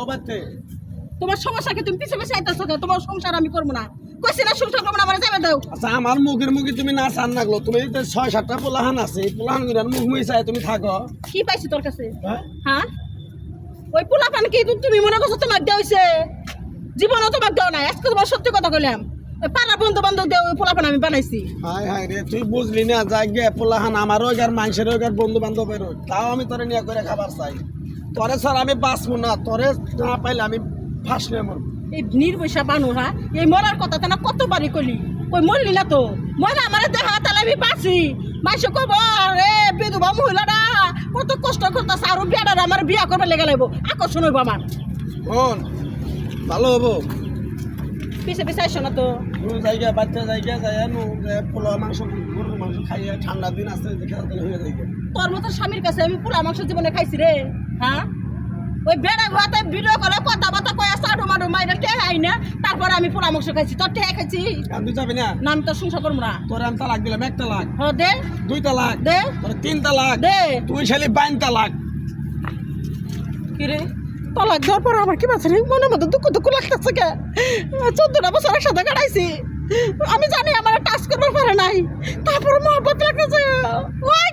অবাতে তোমার সমস্যা কি? তুমি পিছে পিছে আইতাছো কেন? তোমার সংসার আমি করবো না, কইছি না সংসার করবো না, আমার যাবে দাও। আচ্ছা আমার মুখের মুখে তুমি না চান লাগলো তুমি তো ৬-৭টা পোলাহান আছে পোলাহান গুলার মুখ মুই চাই তুমি থাকো কি পাইছি তোর কাছে? হ্যাঁ হ্যাঁ ওই পোলা পান কি তুমি মনে করছো তোমার দেওয়া হয়েছে? জীবনও তোমার দেওয়া নাই, আজকে তোমার সত্যি কথা কইলাম। ওই পাড়া বন্ধু বান্ধব দেওয়া ওই পোলা পান আমি বানাইছি। হায় হায় রে তুই বুঝলি না যাই গে পোলাহান আমারও আর মানুষের বন্ধু বান্ধবের তাও আমি তোরে নিয়ে করে খাবার চাই তোরে স্যার আমি বাঁচবো না তোরে না পাইলে আমি ফাঁসলে মরবো এই নির্বৈশা বানু, হ্যাঁ এই মরার কথা তা না কতবারই কইলি, কই মরলি না তো। মরা আমার দেখা তাহলে আমি বাঁচি, মাইসে কব রে বিধবা মহিলাটা কত কষ্ট করতেছে, আরো বিয়াটা আমার বিয়া করবে লেগে লাগবো, আকর্ষণ হইব আমার। শোন ভালো হবো পিছে পিছে আইসো না তো। জায়গা বাচ্চা জায়গা যায় পোলা মাংস গরুর মাংস খাইয়ে ঠান্ডা দিন আছে দেখে হয়ে যায় তোর মতো স্বামীর কাছে আমি পোলা মাংস জীবনে খাইছি রে। হ্যাঁ ওই বেড়া ঘুয়াতে ভিডিও করে কথা বার্তা কয়ে সাডু মাডু মাইরা টেহাই না, তারপরে আমি পোলা মাংস খাইছি। তোর টেহা খাইছি তুই যাবি না না, আমি তোর সংসার করবো না। তোর আমি তালাক দিলাম 1 তালাক হ দে 2 তালাক দে তোর 3 তালাক দে। তুই শালি 5 তালাক কিরে তলাক দেওয়ার পর আমার কি বাঁচে মনের মধ্যে দুঃখ দুঃখ লাগতেছে কে? 14টা বছর একসাথে কাটাইছি, আমি জানি আমার টাচ করবার পারে নাই, তারপর মহব্বত লাগতেছে। ওই